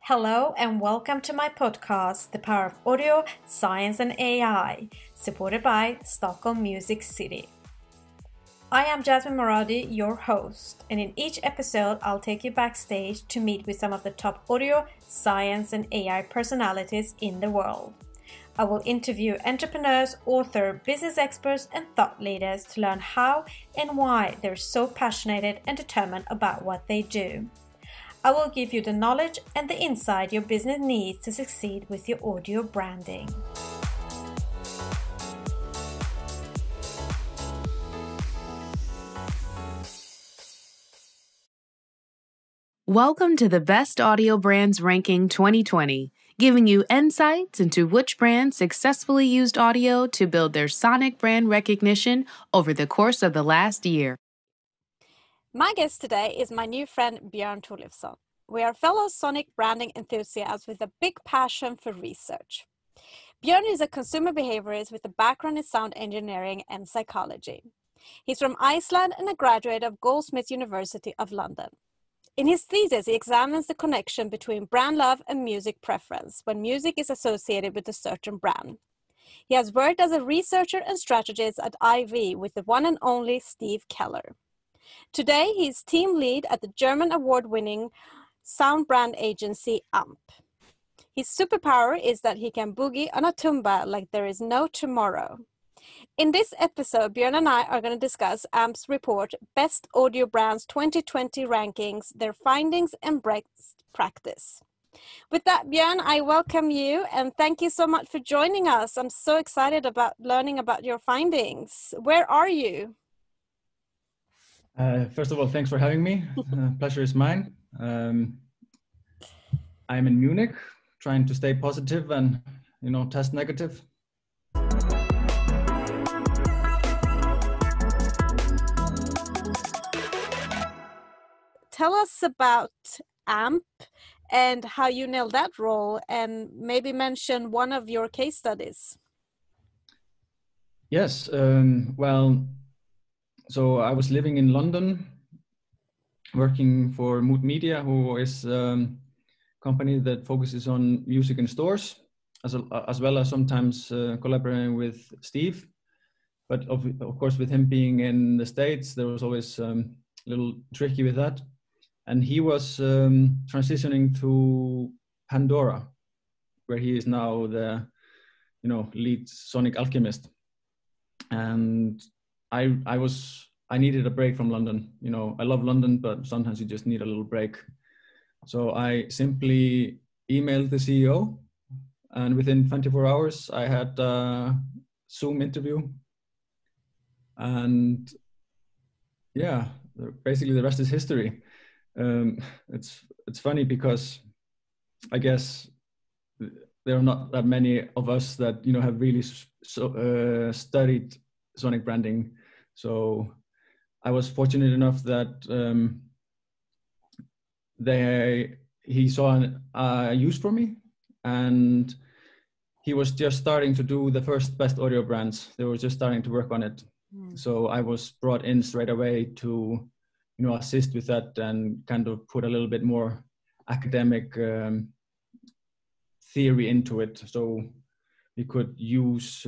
Hello and welcome to my podcast, The Power of Audio, Science and AI, supported by Stockholm Music City. I am Jasmine Moradi, your host, and in each episode I'll take you backstage to meet with some of the top audio, science and AI personalities in the world. I will interview entrepreneurs, authors, business experts and thought leaders to learn how and why they're so passionate and determined about what they do. I will give you the knowledge and the insight your business needs to succeed with your audio branding. Welcome to the Best Audio Brands Ranking 2020, giving you insights into which brands successfully used audio to build their sonic brand recognition over the course of the last year. My guest today is my new friend Björn Thorleifsson. We are fellow sonic branding enthusiasts with a big passion for research. Björn is a consumer behaviorist with a background in sound engineering and psychology. He's from Iceland and a graduate of Goldsmiths University of London. In his thesis, he examines the connection between brand love and music preference when music is associated with a certain brand. He has worked as a researcher and strategist at IV with the one and only Steve Keller. Today, he's team lead at the German award-winning sound brand agency AMP. His superpower is that he can boogie on a tuba like there is no tomorrow. In this episode, Björn and I are going to discuss AMP's report, Best Audio Brands 2020 Rankings, their findings and best practice. With that, Björn, I welcome you and thank you so much for joining us. I'm so excited about learning about your findings. Where are you? First of all, thanks for having me. Pleasure is mine. I'm in Munich, trying to stay positive and, test negative. Tell us about AMP and how you nailed that role, and maybe mention one of your case studies. Yes, so I was living in London, working for Mood Media, who is a company that focuses on music in stores, as well as sometimes collaborating with Steve. But of course, with him being in the States, there was always a little tricky with that. And he was transitioning to Pandora, where he is now the, lead sonic alchemist. And I needed a break from London. I love London, but sometimes you just need a little break. So I simply emailed the CEO, and within 24 hours, I had a Zoom interview. And yeah, basically the rest is history. It's funny because I guess there are not that many of us that have really studied sonic branding. So I was fortunate enough that he saw a use for me, and he was just starting to do the first best audio brands. They were just starting to work on it. So I was brought in straight away to assist with that and kind of put a little bit more academic theory into it, so we could use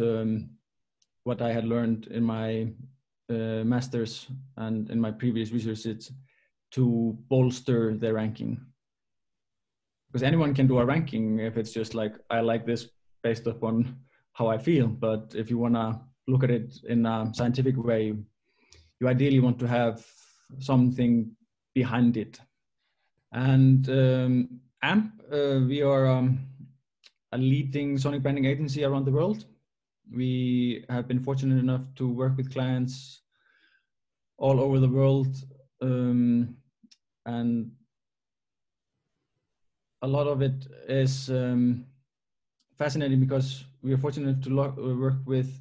what I had learned in my master's and in my previous research to bolster the ranking. Because anyone can do a ranking if it's just like, I like this based upon how I feel. But if you want to look at it in a scientific way, you ideally want to have something behind it. And AMP, we are a leading sonic branding agency around the world. We have been fortunate enough to work with clients all over the world, and a lot of it is fascinating because we are fortunate to work with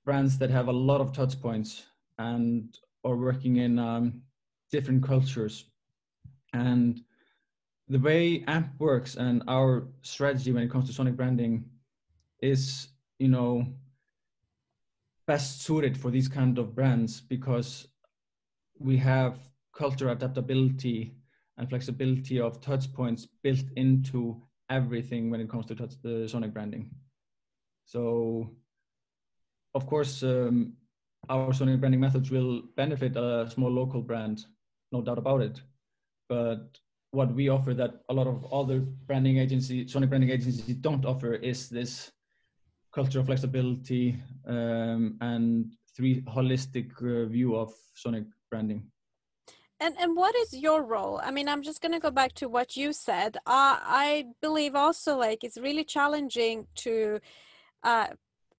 brands that have a lot of touch points and are working in different cultures. And the way AMP works and our strategy when it comes to sonic branding is, best suited for these kind of brands because we have cultural adaptability and flexibility of touch points built into everything when it comes to the sonic branding. So, of course, our sonic branding methods will benefit a small local brand, no doubt about it. But what we offer that a lot of other branding agencies, sonic branding agencies, don't offer is this cultural flexibility and holistic view of sonic branding. And what is your role? I mean, I'm just going to go back to what you said. I believe also like it's really challenging to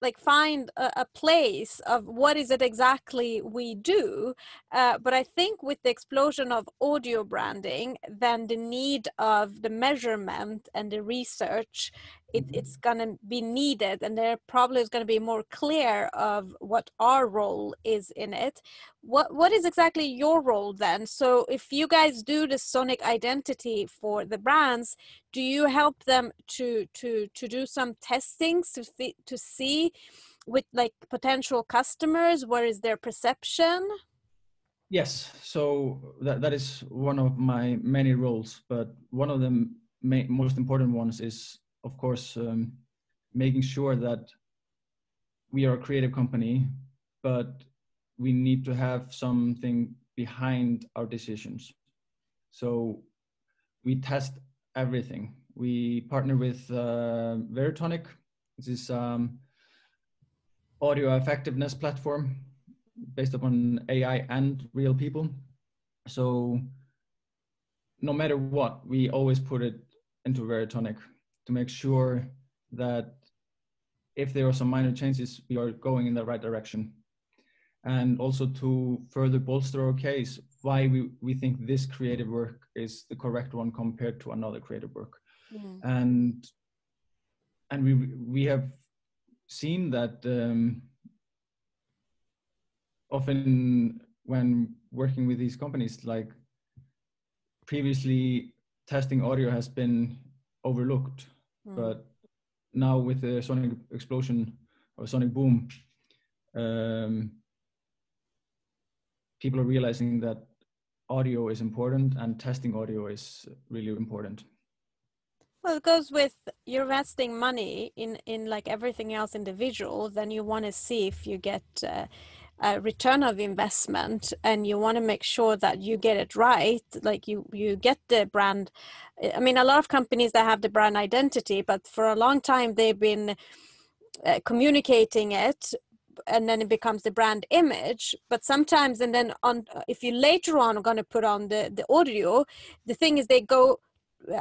like find a place of what is it exactly we do. But I think with the explosion of audio branding, then the need of the measurement and the research, it's going to be needed, and there probably is going to be more clear of what our role is in it. What is exactly your role then? So if you guys do the sonic identity for the brands, do you help them to do some testings to see with like potential customers, where is their perception? Yes, so that is one of my many roles, but one of the most important ones is, of course, making sure that we are a creative company, but we need to have something behind our decisions. So we test everything. We partner with Veritonic. This is audio effectiveness platform based upon AI and real people. So no matter what, we always put it into Veritonic to make sure that if there are some minor changes, we are going in the right direction. And also to further bolster our case, why we think this creative work is the correct one compared to another creative work. And we have seen that often when working with these companies, like previously testing audio has been overlooked, but now with the sonic explosion or sonic boom, people are realizing that audio is important and testing audio is really important. Well, it goes with you're investing money in like everything else in the visual, then you want to see if you get a return of investment, and you want to make sure that you get it right, like you get the brand. I mean, a lot of companies that have the brand identity, but for a long time they've been communicating it, and then it becomes the brand image. But sometimes, and then on if you later on are going to put on the audio, the thing is they go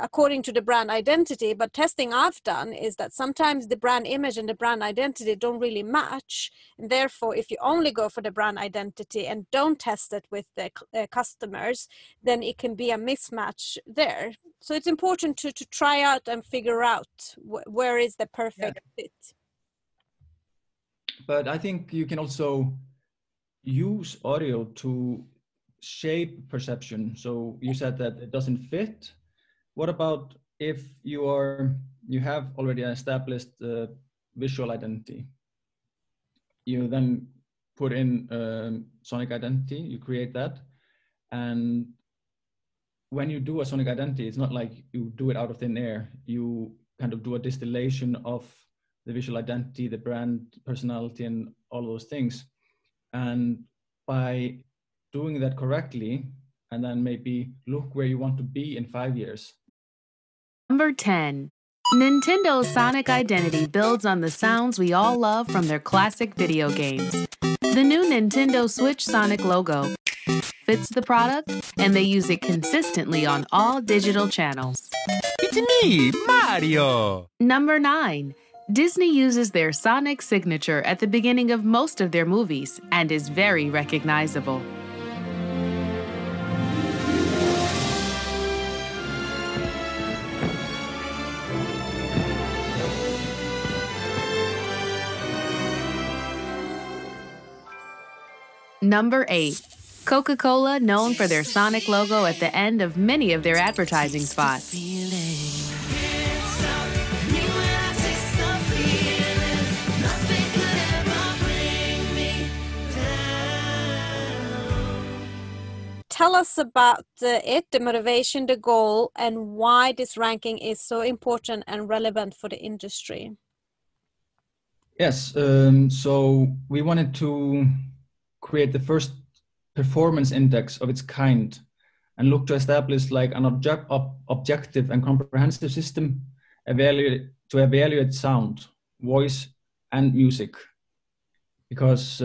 according to the brand identity, but testing I've done is that sometimes the brand image and the brand identity don't really match, and therefore if you only go for the brand identity and don't test it with the customers, then it can be a mismatch there. So it's important to try out and figure out where is the perfect fit. But I think you can also use audio to shape perception. So you said that it doesn't fit. What about if you have already established visual identity? You then put in sonic identity, you create that. And when you do a sonic identity, it's not like you do it out of thin air. You kind of do a distillation of the visual identity, the brand personality, and all those things. And by doing that correctly, and then maybe look where you want to be in 5 years. Number 10. Nintendo's sonic identity builds on the sounds we all love from their classic video games. The new Nintendo Switch Sonic logo fits the product, and they use it consistently on all digital channels. It's me, Mario! Number 9. Disney uses their sonic signature at the beginning of most of their movies and is very recognizable. Number 8. Coca-Cola, known for their sonic logo at the end of many of their advertising spots. tell us about the motivation, the goal, and why this ranking is so important and relevant for the industry? Yes, so we wanted to create the first performance index of its kind and look to establish like an objective and comprehensive system to evaluate sound, voice, and music. Because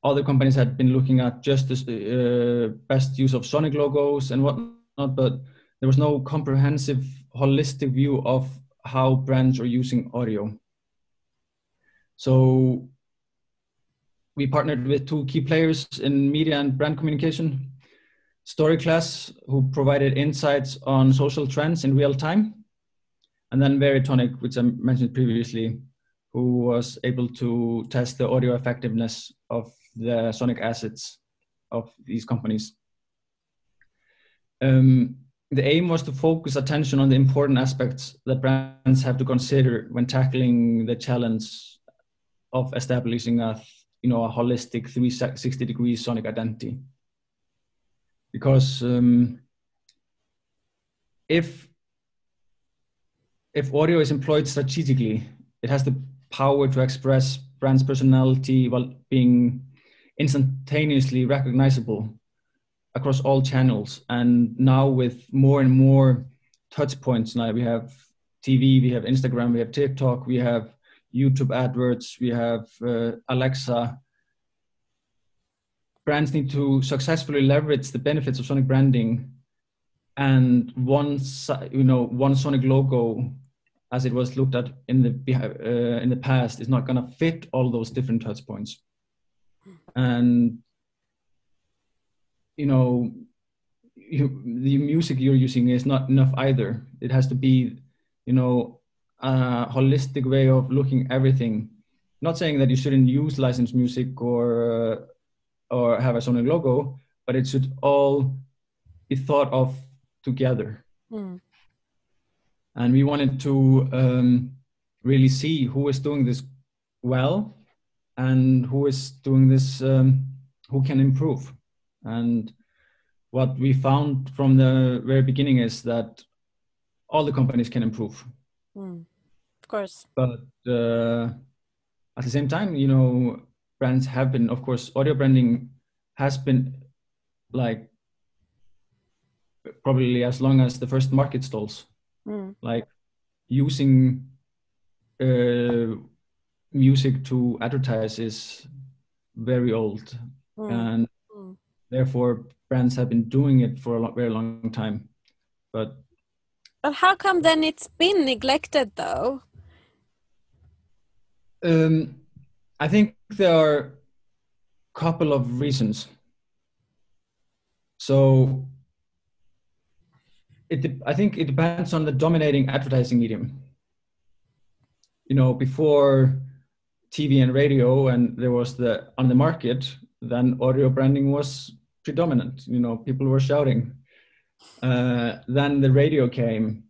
other companies had been looking at just the best use of sonic logos and whatnot, but there was no comprehensive, holistic view of how brands are using audio. So we partnered with two key players in media and brand communication, Storyclass, who provided insights on social trends in real time, and then Veritonic, which I mentioned previously, who was able to test the audio effectiveness of the sonic assets of these companies. The aim was to focus attention on the important aspects that brands have to consider when tackling the challenge of establishing a holistic 360-degree sonic identity. Because if audio is employed strategically, it has the power to express brand's personality while being instantaneously recognizable across all channels. And now with more and more touch points, now we have TV, we have Instagram, we have TikTok, we have YouTube adverts, we have Alexa. Brands need to successfully leverage the benefits of sonic branding, and one sonic logo, as it was looked at in the past, is not going to fit all those different touch points. And the music you're using is not enough either. It has to be, a holistic way of looking at everything. Not saying that you shouldn't use licensed music or have a sonic logo, but it should all be thought of together. And we wanted to really see who is doing this well and who is doing this, who can improve. And what we found from the very beginning is that all the companies can improve. Of course. But at the same time, brands have been, of course, audio branding has been like probably as long as the first market stalls. Like using music to advertise is very old, and therefore brands have been doing it for a very long time. But how come then it's been neglected though? I think there are a couple of reasons. So I think it depends on the dominating advertising medium. Before TV and radio and there was on the market, then audio branding was predominant. People were shouting. Then the radio came,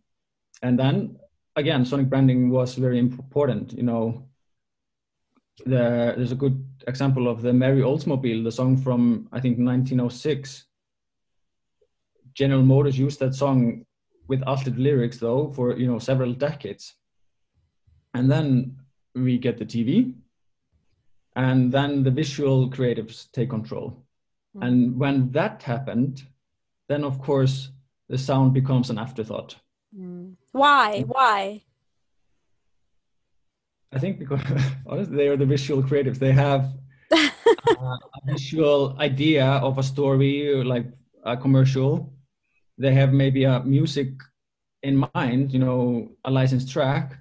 and then again, sonic branding was very important. There's a good example of the Merry Oldsmobile, the song from I think 1906. General Motors used that song with altered lyrics though for several decades. And then we get the TV, and then the visual creatives take control. And when that happened, then of course the sound becomes an afterthought. Why? I think because honestly, they are the visual creatives. They have a visual idea of a story, like a commercial. They have maybe a music in mind, a licensed track,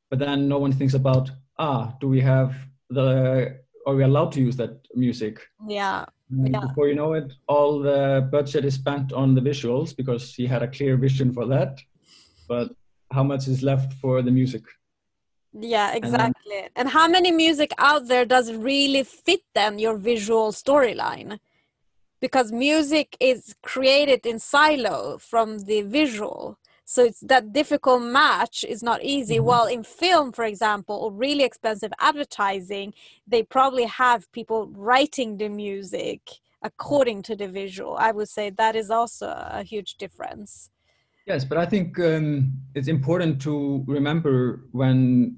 but then no one thinks about, are we allowed to use that music? Yeah. Before you know it, all the budget is spent on the visuals because he had a clear vision for that. But how much is left for the music? Yeah, exactly. And how many music out there does really fit then your visual storyline? Because music is created in silo from the visual. So it's that difficult match is not easy. While in film, for example, or really expensive advertising, they probably have people writing the music according to the visual. I would say that is also a huge difference. Yes, but I think it's important to remember when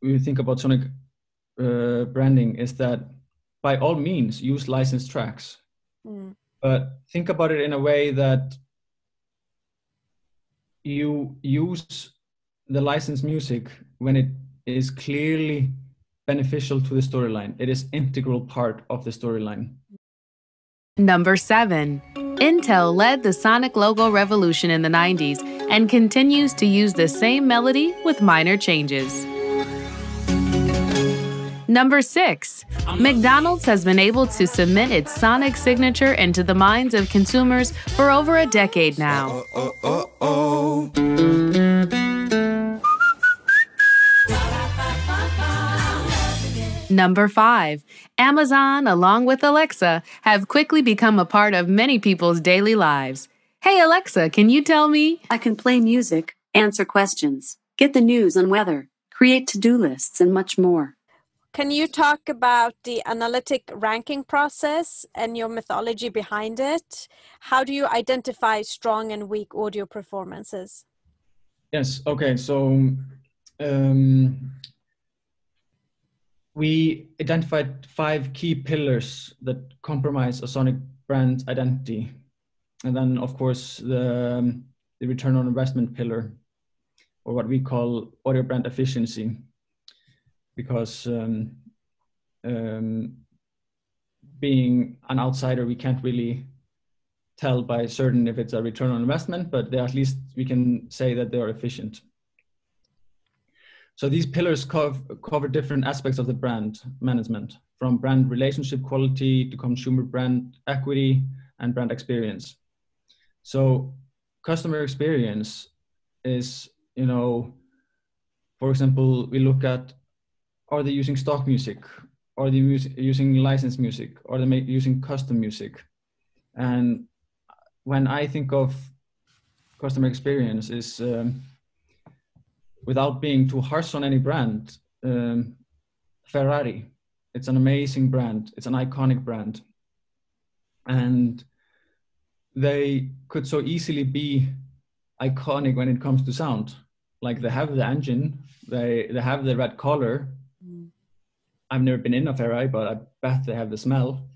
we think about sonic branding is that by all means use licensed tracks, but think about it in a way that you use the licensed music when it is clearly beneficial to the storyline. It is integral part of the storyline. Number 7. Intel led the Sonic logo revolution in the 90s and continues to use the same melody with minor changes. Number 6. McDonald's has been able to cement its Sonic signature into the minds of consumers for over a decade now. Number 5. Amazon, along with Alexa, have quickly become a part of many people's daily lives. Hey Alexa, can you tell me? I can play music, answer questions, get the news and weather, create to-do lists, and much more. Can you talk about the analytic ranking process and your methodology behind it? How do you identify strong and weak audio performances? Yes, okay, so we identified 5 key pillars that compromise a sonic brand identity. And then, of course, the return on investment pillar, or what we call audio brand efficiency, because being an outsider, we can't really tell by certain if it's a return on investment, but at least we can say that they are efficient. So these pillars cover different aspects of the brand management, from brand relationship quality to consumer brand equity and brand experience. So customer experience is, for example, we look at, are they using stock music? Are they using licensed music? Are they using custom music? And when I think of customer experience is, without being too harsh on any brand, Ferrari, it's an amazing brand. It's an iconic brand. And they could so easily be iconic when it comes to sound. Like they have the engine, they have the red color. I've never been in a Ferrari, but I bet they have the smell.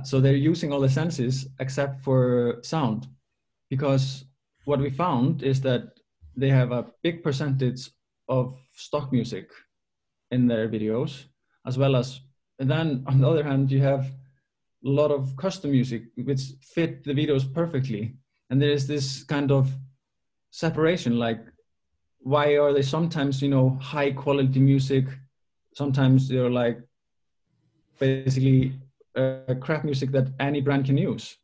So they're using all the senses except for sound, because what we found is that they have a big percentage of stock music in their videos, as well as, and then on the other hand, you have a lot of custom music which fit the videos perfectly. And there is this kind of separation, like why are they sometimes, high quality music, sometimes they're like basically crap music that any brand can use.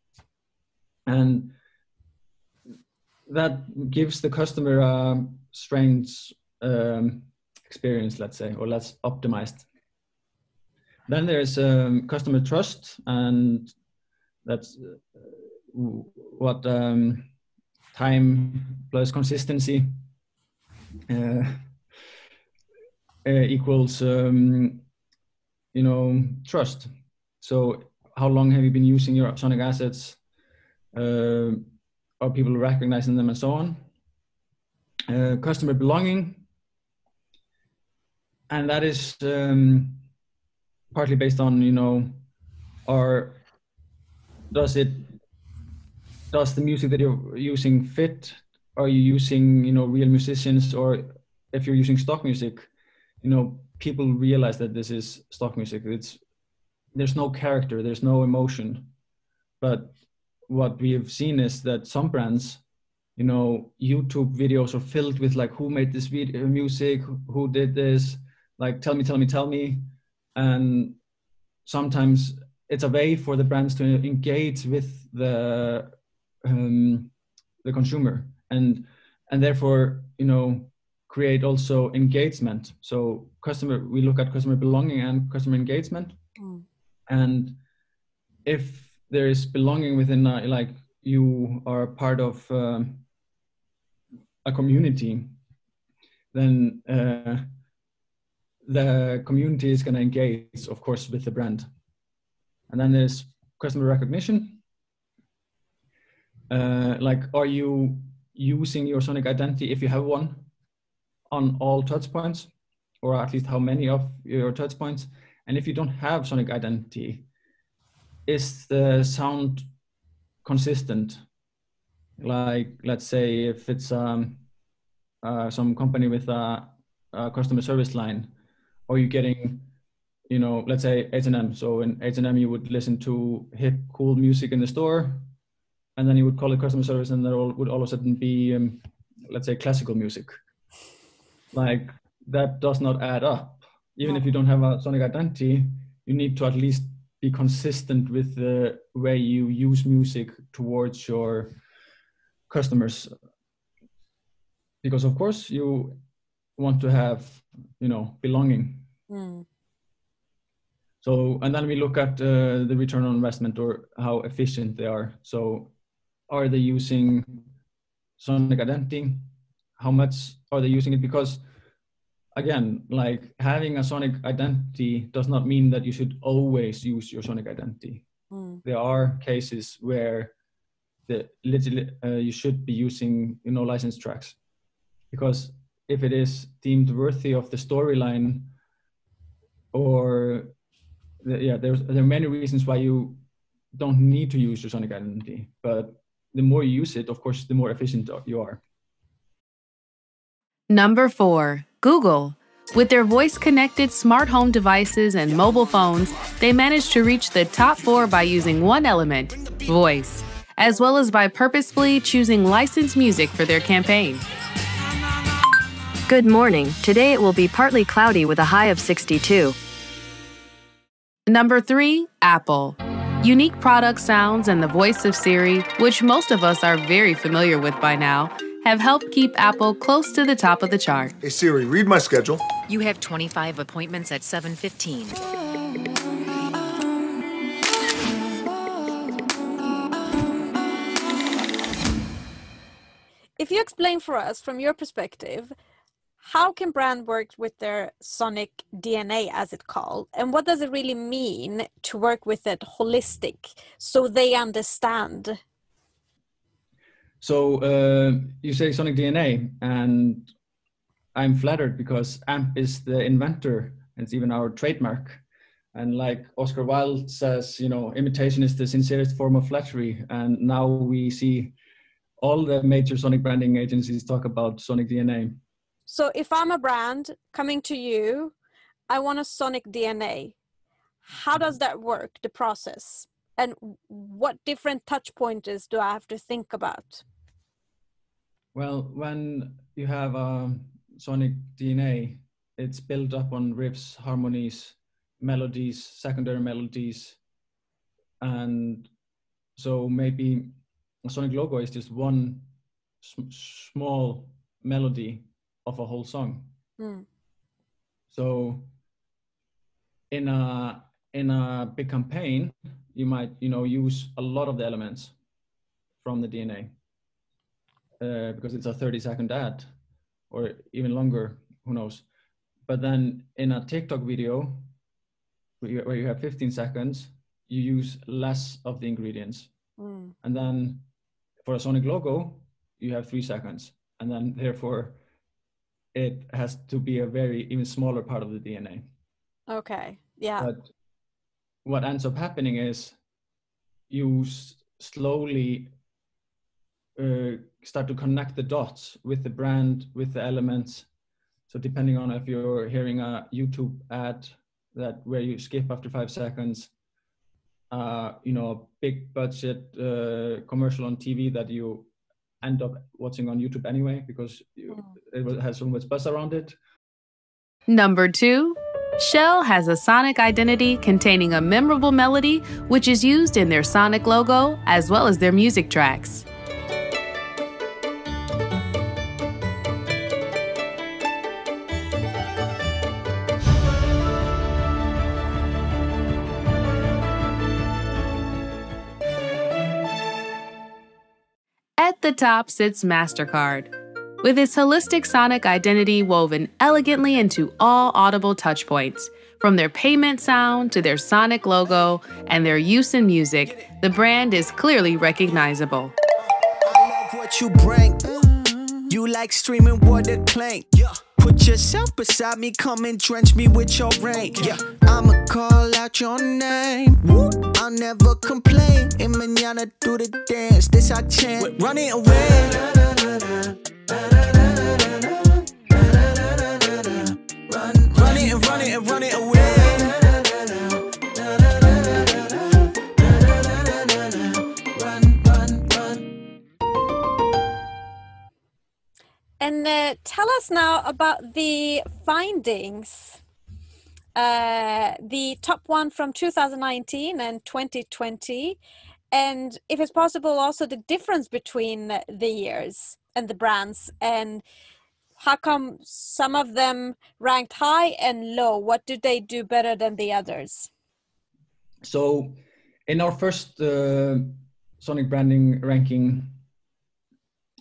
And that gives the customer a strange experience, let's say, or less optimized. Then there's customer trust, and that's what time plus consistency equals, trust. So how long have you been using your sonic assets? Are people recognizing them, and so on? Customer belonging, and that is partly based on, does the music that you're using fit? Are you using, real musicians? Or if you're using stock music, people realize that this is stock music. There's no character, there's no emotion. But what we have seen is that some brands, YouTube videos are filled with like, who made this video music, who did this, like, tell me. And sometimes it's a way for the brands to engage with the consumer, and therefore, create also engagement. So we look at customer belonging and customer engagement. And if there is belonging within, like you are part of a community, then the community is going to engage, of course, with the brand. And then there's customer recognition. Like, are you using your sonic identity, if you have one, on all touch points, or at least how many of your touch points? And if you don't have sonic identity, is the sound consistent? Like, let's say if it's some company with a customer service line, are you getting, you know, let's say H&M. So in H&M, you would listen to hip, cool music in the store, and then you would call the customer service, and there would all of a sudden be, let's say, classical music. Like, that does not add up. Even if you don't have a sonic identity, you need to at least be consistent with the way you use music towards your customers. Because of course you want to have, you know, belonging. So, and then we look at the return on investment, or how efficient they are. So are they using sonic identity? How much are they using it? Because again, like, having a sonic identity does not mean that you should always use your sonic identity. There are cases where you should be using, you know, licensed tracks, because if it is deemed worthy of the storyline, or there are many reasons why you don't need to use your sonic identity. But the more you use it, of course, the more efficient you are. Number 4, Google. With their voice-connected smart home devices and mobile phones, they managed to reach the top 4 by using one element, voice, as well as by purposefully choosing licensed music for their campaign. Good morning. Today it will be partly cloudy with a high of 62. Number 3, Apple. Unique product sounds and the voice of Siri, which most of us are very familiar with by now, have helped keep Apple close to the top of the chart. Hey Siri, read my schedule. You have 25 appointments at 7:15. If you explain for us from your perspective, how can brand work with their sonic DNA, as it's called, and what does it really mean to work with it holistic so they understand? So you say sonic DNA, and I'm flattered because AMP is the inventor, and it's even our trademark. And like Oscar Wilde says, you know, imitation is the sincerest form of flattery. And now we see all the major sonic branding agencies talk about sonic DNA. So if I'm a brand coming to you, I want a sonic DNA. How does that work, the process? And what different touch pointers do I have to think about? Well, when you have a sonic DNA, it's built up on riffs, harmonies, melodies, secondary melodies. And so maybe a sonic logo is just one small melody of a whole song. So in a big campaign, you might, you know, use a lot of the elements from the DNA. Because it's a 30-second ad, or even longer, who knows. But then in a TikTok video, where you have 15 seconds, you use less of the ingredients. And then for a sonic logo, you have 3 seconds. And then therefore, it has to be a very even smaller part of the DNA. Okay, yeah. But what ends up happening is you slowly start to connect the dots with the brand, with the elements. So depending on if you're hearing a YouTube ad where you skip after 5 seconds, you know, a big budget commercial on TV that you end up watching on YouTube anyway, because it has so much buzz around it. Number 2, Shell has a sonic identity containing a memorable melody, which is used in their sonic logo as well as their music tracks. At the top sits Mastercard, with its holistic sonic identity woven elegantly into all audible touchpoints, From their payment sound to their sonic logo and their use in music, the brand is clearly recognizable. I love what you bring. You like streaming water clank. Put yourself beside me, come and drench me with your rain. I'ma call out your name. I'll never complain. And mañana do the dance. This I chant. Run it away. Run it and run it and run it away. And tell us now about the findings. The top one from 2019 and 2020. And if it's possible, also the difference between the years and the brands. And how come some of them ranked high and low? What do they do better than the others? So in our first Sonic branding ranking,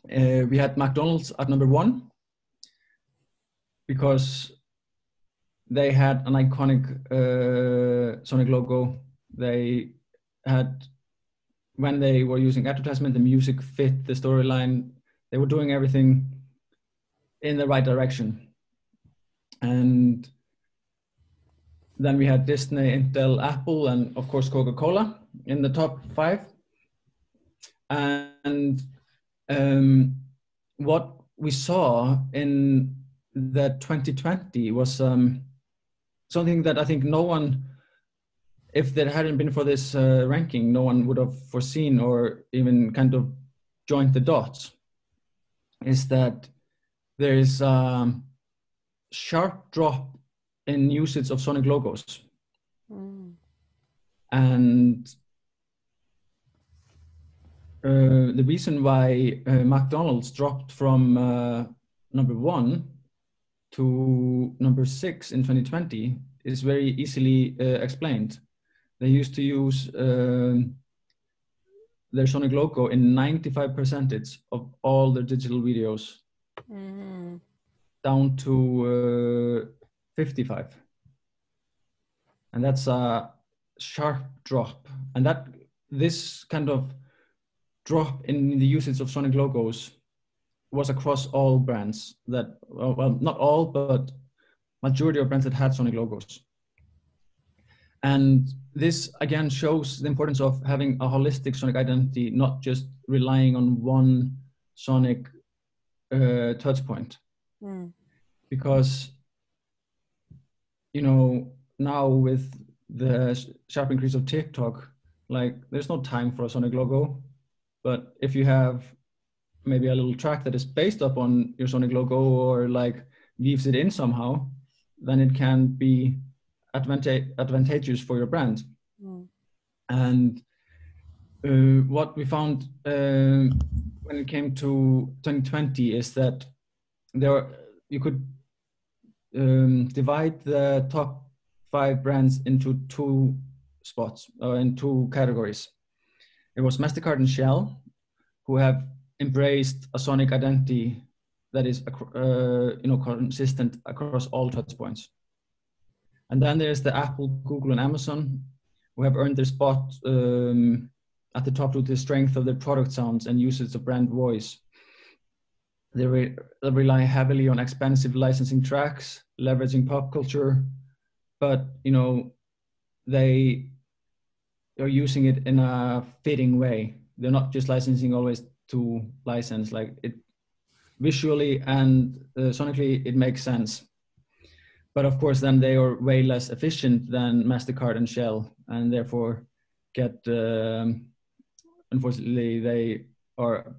we had McDonald's at number 1 because they had an iconic Sonic logo. They had, when they were using advertisement, the music fit the storyline. They were doing everything in the right direction. And then we had Disney, Intel, Apple, and of course Coca-Cola in the top 5. And what we saw in the 2020 was something that I think no one, if there hadn't been for this ranking, no one would have foreseen or even kind of joined the dots, is that there is a sharp drop in usage of Sonic logos. And the reason why McDonald's dropped from number 1 to number 6 in 2020 is very easily explained. They used to use their Sonic logo in 95% of all their digital videos, down to 55. And that's a sharp drop. And that this kind of drop in the usage of Sonic logos was across all brands that, well, not all, but majority of brands that had Sonic logos. And this again shows the importance of having a holistic Sonic identity, not just relying on one Sonic touch point. Because, you know, now with the sharp increase of TikTok, like there's no time for a Sonic logo. But if you have maybe a little track that is based upon your Sonic logo or like weaves it in somehow, then it can be advantageous for your brand. And what we found when it came to 2020 is that you could divide the top 5 brands into 2 spots, in 2 categories. It was Mastercard and Shell, who have embraced a Sonic identity that is consistent across all touch points. And then there's the Apple, Google, and Amazon, who have earned their spot at the top due to the strength of their product sounds and usage of brand voice. They rely heavily on expensive licensing tracks, leveraging pop culture, but you know, they are using it in a fitting way. They're not just licensing always to license, like it visually and sonically it makes sense. But of course then they are way less efficient than Mastercard and Shell, and therefore get unfortunately they are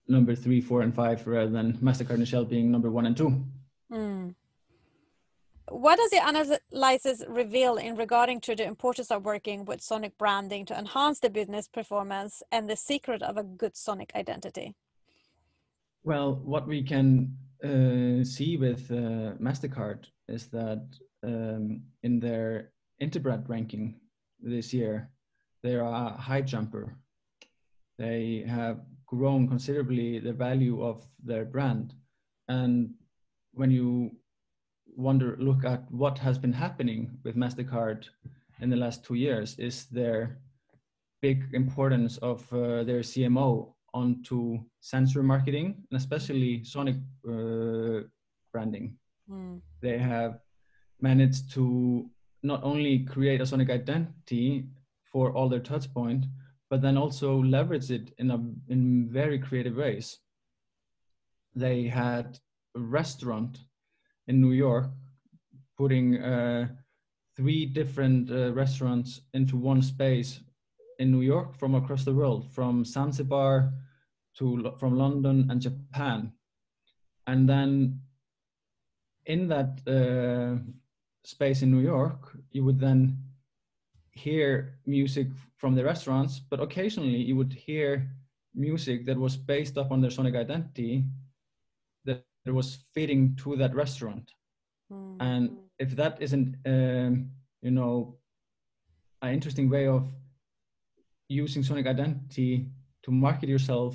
number 3, 4, and 5 rather than Mastercard and Shell being number 1 and 2. What does the analysis reveal in regarding to the importance of working with Sonic branding to enhance the business performance and the secret of a good Sonic identity? Well, what we can see with Mastercard is that in their Interbrand ranking this year, they're a high jumper. They have grown considerably the value of their brand. And when you look at what has been happening with Mastercard in the last 2 years, is their big importance of their CMO onto sensory marketing, and especially sonic branding. They have managed to not only create a sonic identity for all their touch point, but then also leverage it in very creative ways. They had a restaurant in New York putting 3 different restaurants into one space in New York from across the world, from Zanzibar from London and Japan. And then in that space in New York, you would then hear music from the restaurants, but occasionally you would hear music that was based up on their sonic identity that was fitting to that restaurant. And if that isn't, you know, an interesting way of using sonic identity to market yourself,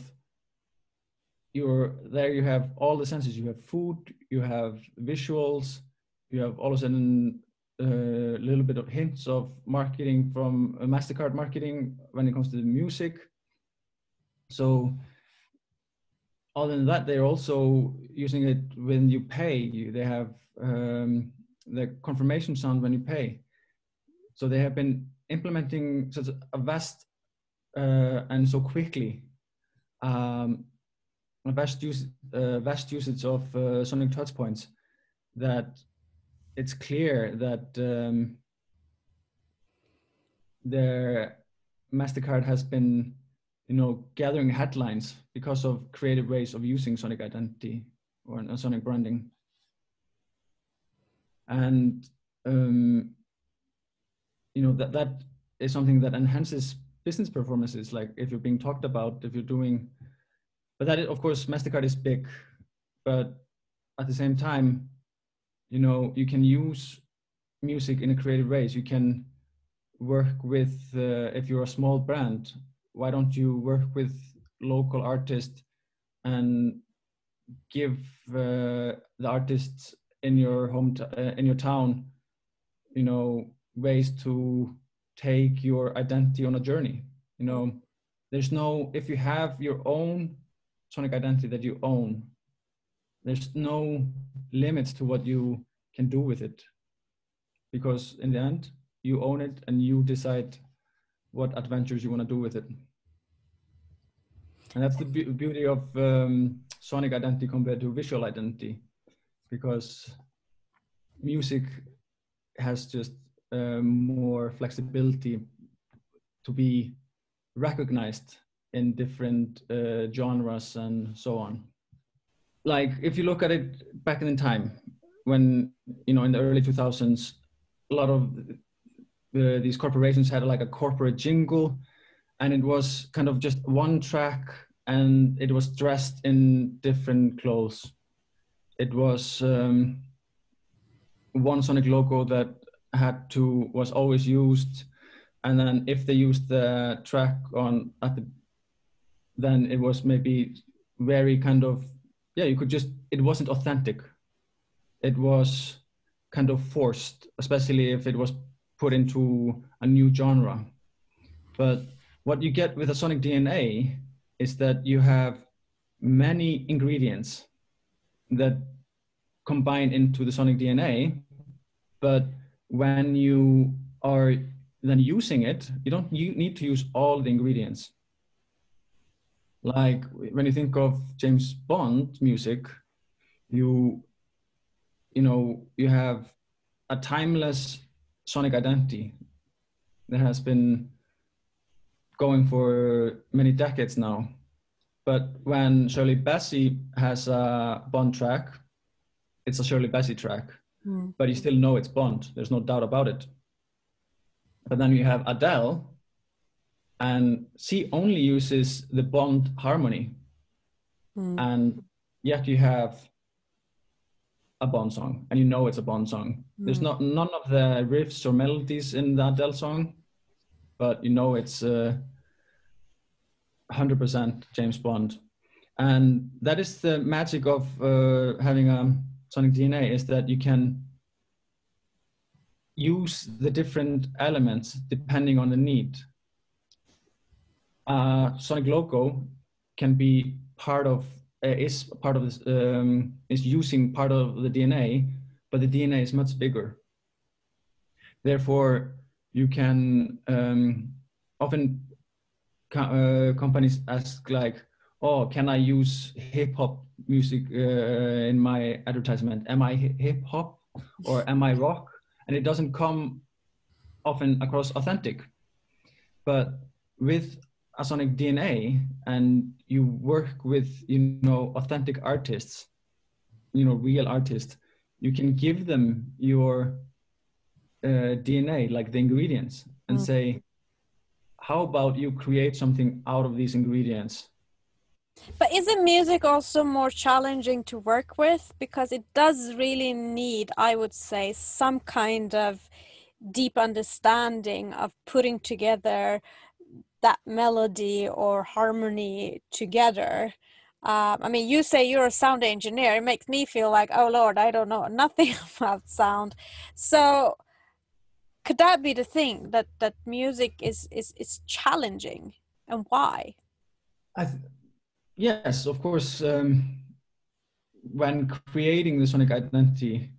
you have all the senses. You have food, you have visuals, you have all of a sudden a little bit of hints of marketing from Mastercard marketing when it comes to the music. So other than that, they're also using it when you pay. They have the confirmation sound when you pay. So they have been implementing such a vast and so quickly a vast usage of sonic touch points that it's clear that their Mastercard has been, you know, gathering headlines because of creative ways of using sonic identity or sonic branding. And you know, that is something that enhances business performances, like if you're being talked about, if you're doing, but that is, of course, Mastercard is big, but at the same time, you know, you can use music in a creative ways. You can work with, if you're a small brand, why don't you work with local artists and give the artists in your in your town, you know, ways to take your identity on a journey. You know, there's no, if you have your own sonic identity that you own, there's no limits to what you can do with it, because in the end you own it and you decide what adventures you want to do with it. And that's the beauty of sonic identity compared to visual identity, because music has just more flexibility to be recognized in different genres and so on. Like if you look at it back in time, when, you know, in the early 2000s, a lot of these corporations had like a corporate jingle, and it was kind of just one track and it was dressed in different clothes. It was one sonic logo that was always used, and then if they used the track then it was maybe very kind of, yeah, you could just, it wasn't authentic. It was kind of forced, especially if it was put into a new genre. But what you get with a sonic DNA is that you have many ingredients that combine into the sonic DNA, but when you are then using it, you need to use all the ingredients. Like when you think of James Bond music, you have a timeless sonic identity that has been going for many decades now. But when Shirley Bassey has a Bond track, it's a Shirley Bassey track, but you still know it's Bond. There's no doubt about it. But then you have Adele, and she only uses the Bond harmony. And yet you have a Bond song, and you know it's a Bond song. There's none of the riffs or melodies in the Adele song, but you know it's 100% James Bond. And that is the magic of having a sonic DNA, is that you can use the different elements depending on the need. Sonic logo can be part of, is part of this, is using part of the DNA, but the DNA is much bigger. Therefore, you can often companies ask like, oh, can I use hip hop music in my advertisement? Am I hip hop or am I rock? And it doesn't come often across authentic. But with a Sonic DNA, and you work with, you know, authentic artists, you know, real artists, you can give them your DNA, like the ingredients, and say, how about you create something out of these ingredients? But isn't music also more challenging to work with? Because it does really need, I would say, some kind of deep understanding of putting together that melody or harmony together. I mean, you say you're a sound engineer. It makes me feel like, oh Lord, I don't know nothing about sound. So could that be the thing, that music is challenging, and why? Yes, of course. When creating the sonic identity,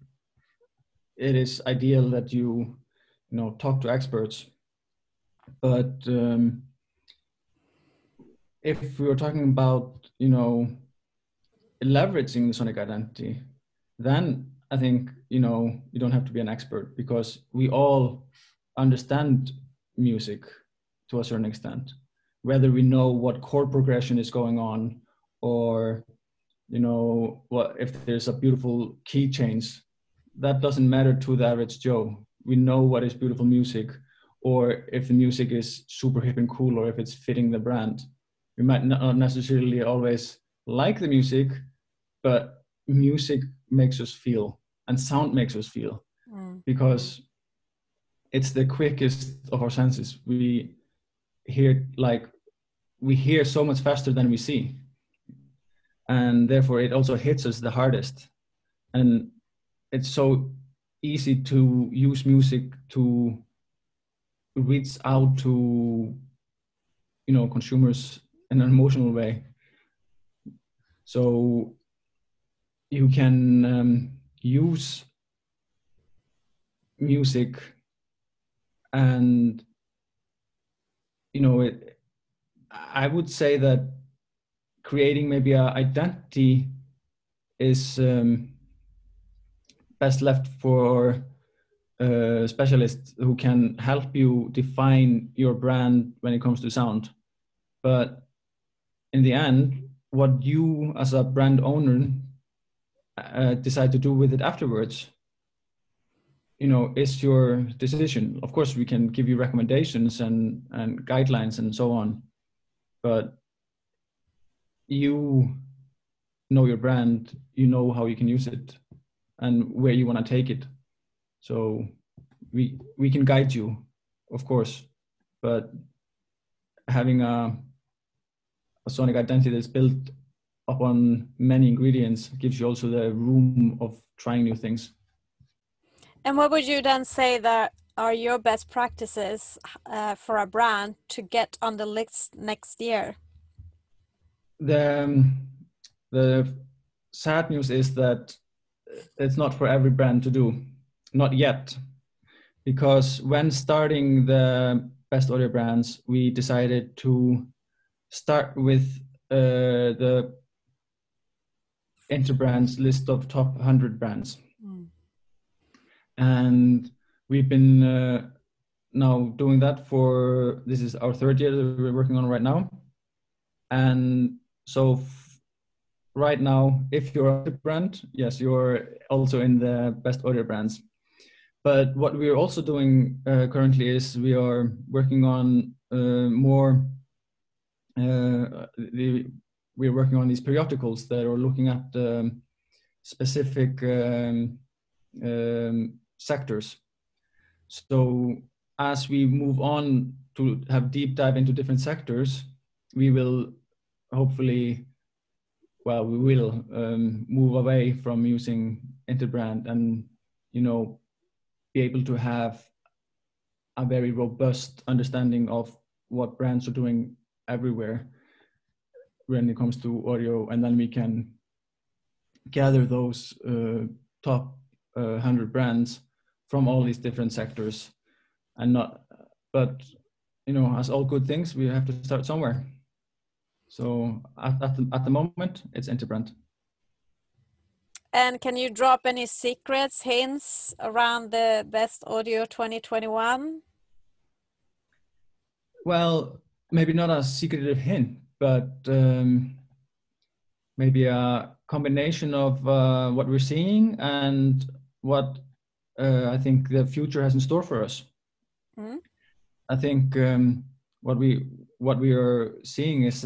it is ideal that you know, talk to experts. But if we were talking about, you know, leveraging the sonic identity, then I think, you know, you don't have to be an expert, because we all understand music to a certain extent, whether we know what chord progression is going on, or, you know, what if there's a beautiful key change. That doesn't matter to the average Joe. We know what is beautiful music, or if the music is super hip and cool, or if it's fitting the brand. We might not necessarily always like the music, but music makes us feel, and sound makes us feel, because it's the quickest of our senses. We hear so much faster than we see, and therefore it also hits us the hardest. And it's so easy to use music to reach out to, you know, consumers in an emotional way. So you can use music, and, you know, I would say that creating maybe an identity is best left for specialists who can help you define your brand when it comes to sound. But in the end, what you as a brand owner decide to do with it afterwards, you know, is your decision. Of course, we can give you recommendations and guidelines and so on, but you know your brand, you know how you can use it and where you want to take it. So we can guide you, of course, but having a sonic identity that's built upon many ingredients gives you also the room of trying new things. And what would you then say that are your best practices for a brand to get on the list next year? The sad news is that it's not for every brand to do, not yet, because when starting the best audio brands, we decided to start with the Interbrands list of top 100 brands. And we've been now doing that for, this is our third year that we're working on right now. And so right now, if you're a brand, yes, you're also in the best audio brands. But what we're also doing currently is we are working on more, we're working on these periodicals that are looking at specific sectors. So as we move on to have deep dive into different sectors, we will hopefully, well, we will move away from using Interbrand and, you know, be able to have a very robust understanding of what brands are doing everywhere when it comes to audio, and then we can gather those top 100 brands from all these different sectors, but as all good things, we have to start somewhere. So at the moment, it's Interbrand. And can you drop any secrets, hints around the Best Audio 2021? Well, maybe not a secretive hint, but maybe a combination of what we're seeing and what I think the future has in store for us. Mm-hmm. I think what we are seeing is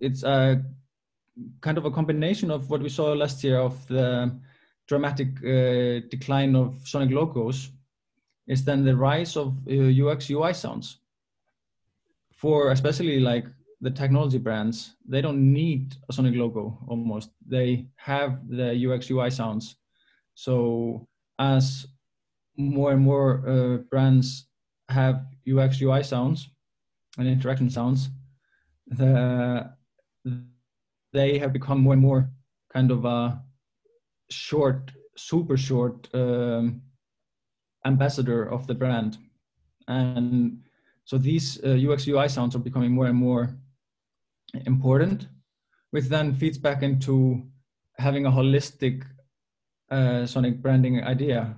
it's a kind of a combination of what we saw last year of the dramatic decline of sonic logos, is then the rise of UX UI sounds. For especially like the technology brands, they don't need a sonic logo almost. They have the UX UI sounds. So as more and more brands have UX UI sounds and interaction sounds, they have become more and more kind of a super short ambassador of the brand. And so these UX UI sounds are becoming more and more important, which then feeds back into having a holistic sonic branding idea.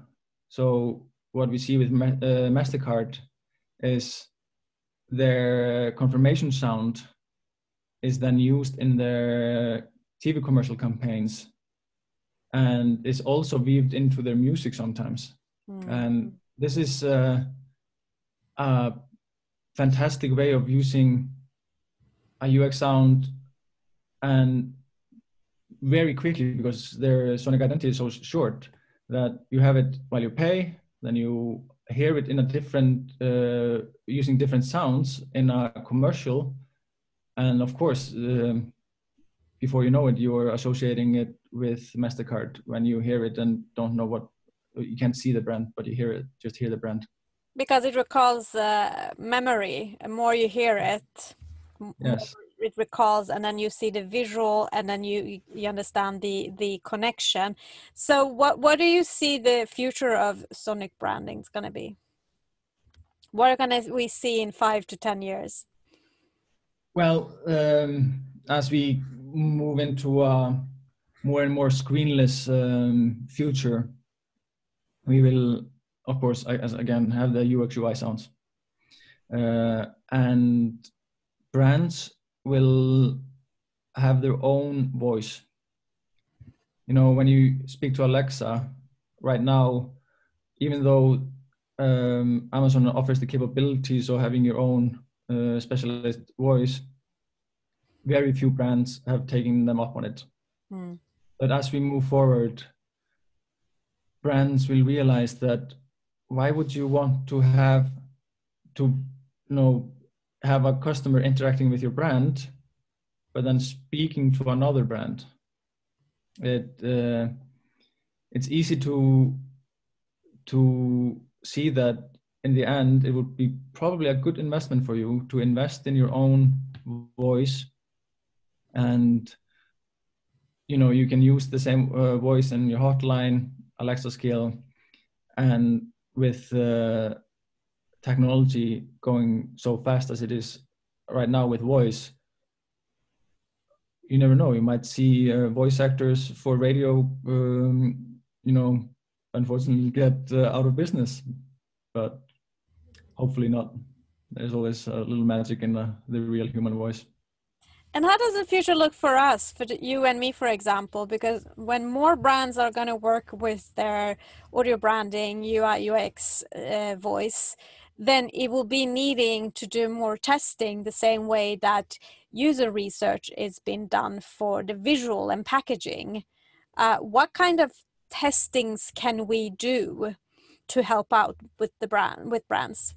So what we see with Mastercard is their confirmation sound is then used in their TV commercial campaigns and is also weaved into their music sometimes. Mm. And this is a fantastic way of using a UX sound, and very quickly, because their sonic identity is so short that you have it while you pay, then you hear it in a different, using different sounds in a commercial. And of course, before you know it, you're associating it with MasterCard when you hear it and don't know what, you can't see the brand, but you hear it, just hear the brand. Because it recalls memory. The more you hear it, yes, it recalls, and then you see the visual, and then you understand the connection. So what do you see the future of sonic branding is going to be? What are we see in 5 to 10 years? Well, as we move into a more and more screenless future, we will, of course, again, have the UX UI sounds. And brands will have their own voice. When you speak to Alexa right now, even though Amazon offers the capabilities of having your own specialized voice, very few brands have taken them up on it. Mm. But as we move forward, brands will realize that why would you want to have a customer interacting with your brand, but then speaking to another brand? It's easy to see that in the end, it would be probably a good investment for you to invest in your own voice, and you can use the same voice in your hotline, Alexa skill, and with technology going so fast as it is right now with voice, you never know. You might see voice actors for radio, unfortunately get out of business, but hopefully not. There's always a little magic in the real human voice. And how does the future look for us, for you and me, for example? Because when more brands are going to work with their audio branding, UI, UX voice, then it will be needing to do more testing the same way that user research is being done for the visual and packaging. What kind of testings can we do to help out with the brands?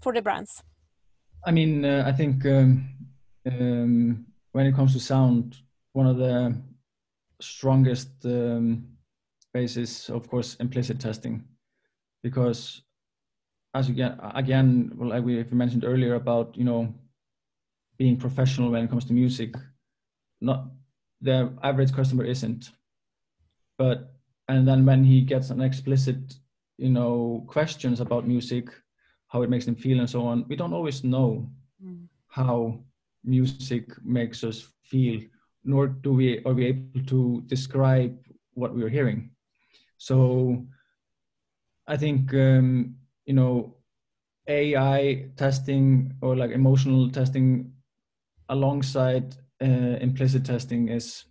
I mean, I think when it comes to sound, one of the strongest bases, of course, implicit testing. because as again, well, like we mentioned earlier about, being professional when it comes to music, not the average customer isn't. And then when he gets an explicit, questions about music, how it makes them feel and so on, we don't always know how music makes us feel, nor are we able to describe what we are hearing. So I think, AI testing or like emotional testing alongside implicit testing is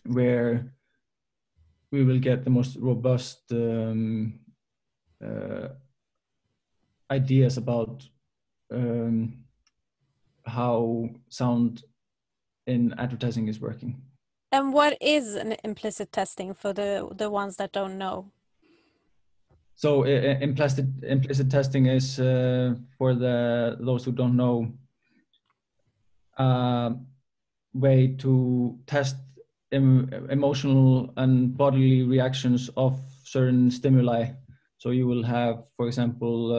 where we will get the most robust ideas about how sound in advertising is working. And what is an implicit testing for the ones that don't know? So implicit testing is, for those who don't know, way to test emotional and bodily reactions of certain stimuli. So you will have, for example,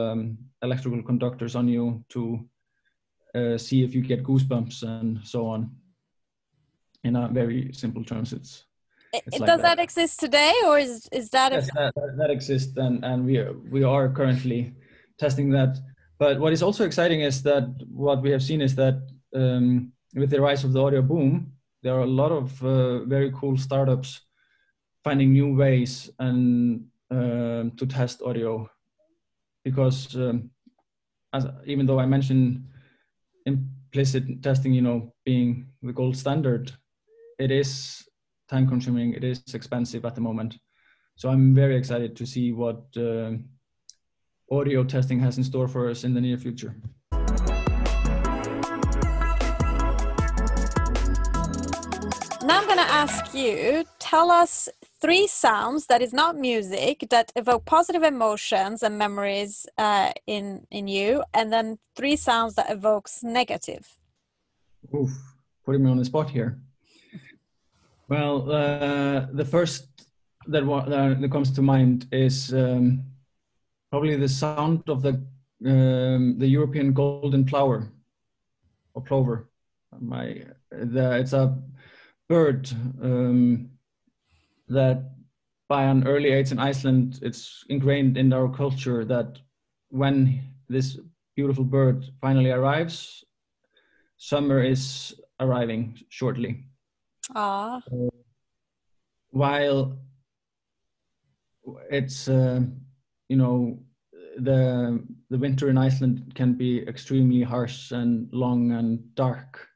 electrical conductors on you to see if you get goosebumps and so on. In a very simple terms, it's like does that exist today, or is that? Yes, that exists, and we are currently testing that. But what is also exciting is that what we have seen is that with the rise of the audio boom, there are a lot of very cool startups finding new ways and to test audio, because even though I mentioned implicit testing, being the gold standard, it is time-consuming, it is expensive at the moment. So I'm very excited to see what audio testing has in store for us in the near future. Now I'm going to ask you, tell us 3 sounds that is not music that evoke positive emotions and memories in you, and then 3 sounds that evokes negative. Oof, putting me on the spot here. Well, the first that comes to mind is probably the sound of the European golden plover or plover. It's a bird that by an early age in Iceland, it's ingrained in our culture that when this beautiful bird finally arrives, summer is arriving shortly. While it's the winter in Iceland can be extremely harsh and long and dark,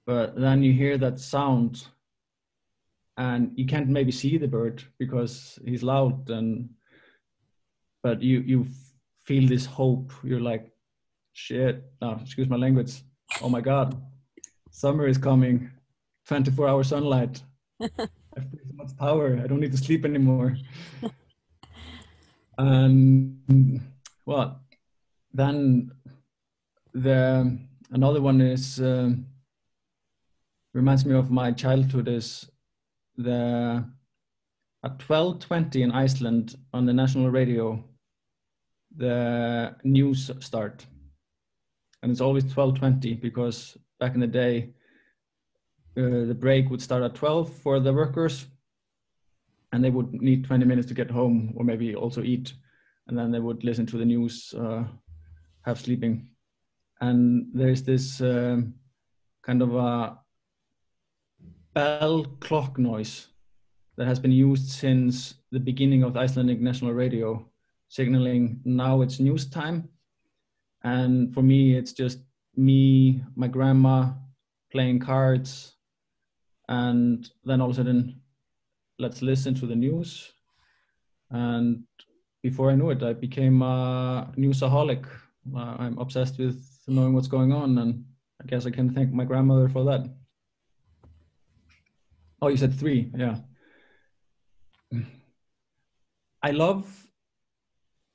but then you hear that sound and you can't maybe see the bird because he's loud, but you feel this hope. You're like, shit, no, excuse my language, oh my god, summer is coming, 24-hour sunlight. I feel so much power, I don't need to sleep anymore. And well, then another one is reminds me of my childhood, is at 12:20 in Iceland on the national radio, the news start, and it's always 12:20 because back in the day the break would start at 12 for the workers, and they would need 20 minutes to get home or maybe also eat, and then they would listen to the news half sleeping. And there's this kind of a bell clock noise that has been used since the beginning of the Icelandic national radio, signaling now it's news time. And for me, it's just me, my grandma playing cards, and then all of a sudden, let's listen to the news. And before I knew it, I became a newsaholic. I'm obsessed with knowing what's going on, and I guess I can thank my grandmother for that. Oh, you said 3, yeah. I love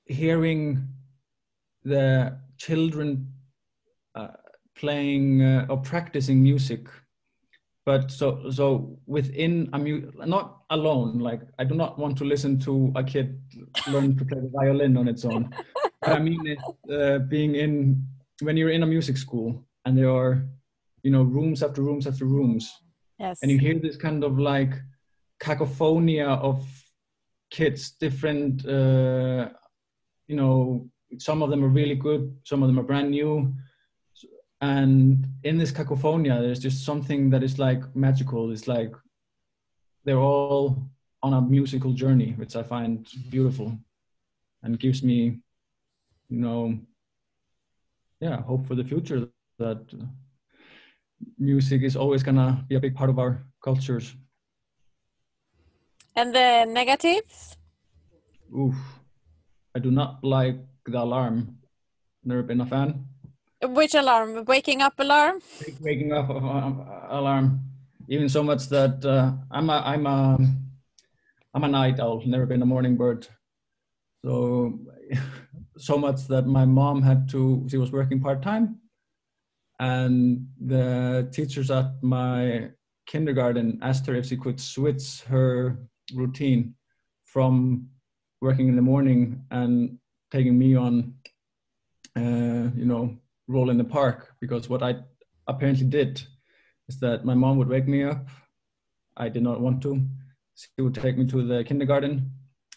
hearing the children playing or practicing music, But so within not alone, like I do not want to listen to a kid learn to play the violin on its own. But I mean, when you're in a music school and there are, rooms after rooms after rooms, Yes. and you hear this kind of like cacophonia of kids, different, some of them are really good, some of them are brand new. And in this cacophonia, there's just something that is like magical. It's like they're all on a musical journey, which I find beautiful and gives me, hope for the future, that music is always gonna be a big part of our cultures. And the negatives? Oof, I do not like the alarm. Never been a fan. Which alarm? Waking up alarm? Waking up alarm. Even so much that I'm a night owl. Never been a morning bird. So much that my mom she was working part-time, and the teachers at my kindergarten asked her if she could switch her routine from working in the morning and taking me on, role in the park, because what I apparently did is that my mom would wake me up. I did not want to. She would take me to the kindergarten,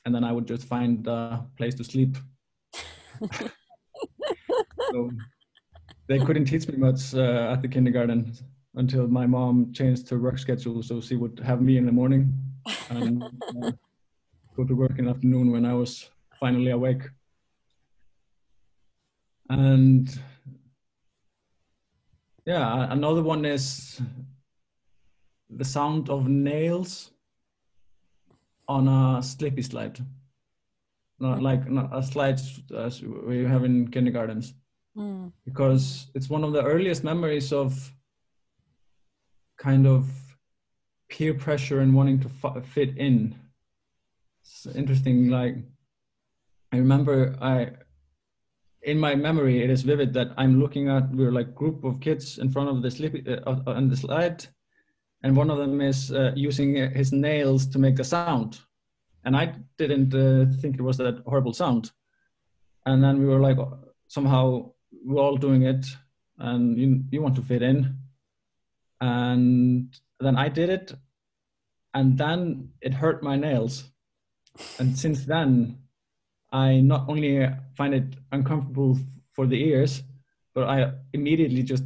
and then I would just find a place to sleep. So they couldn't teach me much at the kindergarten until my mom changed her work schedule, so she would have me in the morning and go to work in the afternoon when I was finally awake. And yeah, another one is the sound of nails on a slippy slide. Not a slide as we have in kindergartens. Because it's one of the earliest memories of kind of peer pressure and wanting to fit in. It's interesting, like I remember in my memory, it is vivid that we're like group of kids in front of the slippy on the slide, and one of them is using his nails to make the sound, and I didn't think it was that horrible sound. And then we were like, somehow we're all doing it, and you want to fit in, and then I did it, and then it hurt my nails, and since then I not only find it uncomfortable for the ears, but I immediately just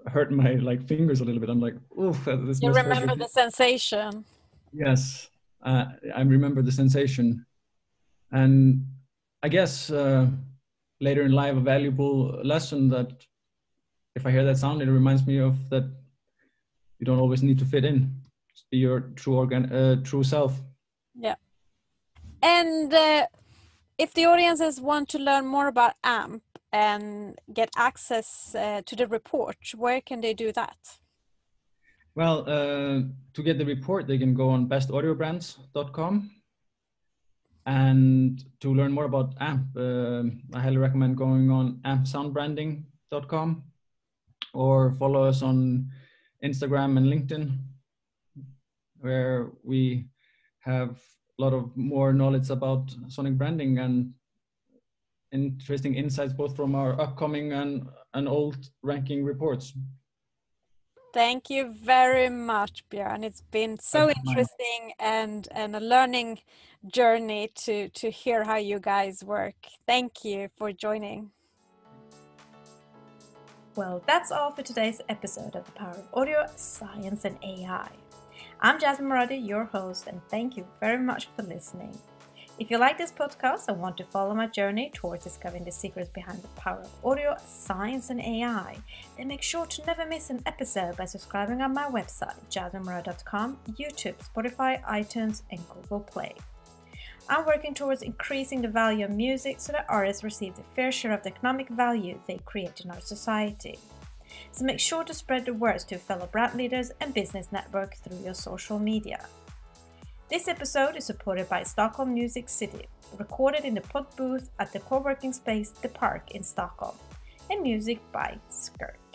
hurt my fingers a little bit. I'm like, oof. You remember the sensation? Yes, I remember the sensation. And I guess later in life, a valuable lesson that if I hear that sound, it reminds me of that you don't always need to fit in. Just be your true self. Yeah. And if the audiences want to learn more about AMP and get access to the report, where can they do that? Well, to get the report, they can go on bestaudiobrands.com. And to learn more about AMP, I highly recommend going on ampsoundbranding.com or follow us on Instagram and LinkedIn, where we have a lot of more knowledge about sonic branding and interesting insights both from our upcoming and old ranking reports. Thank you very much, Björn. It's been so interesting and a learning journey to hear how you guys work. Thank you for joining. Well, that's all for today's episode of The Power of Audio, Science and AI. I'm Jasmine Moradi, your host, and thank you very much for listening. If you like this podcast and want to follow my journey towards discovering the secrets behind the power of audio, science and AI, then make sure to never miss an episode by subscribing on my website, jasminemoradi.com, YouTube, Spotify, iTunes and Google Play. I'm working towards increasing the value of music so that artists receive the fair share of the economic value they create in our society. So make sure to spread the words to fellow brand leaders and business network through your social media. This episode is supported by Stockholm Music City, recorded in the pod booth at the co-working space The Park in Stockholm, and music by Skirt.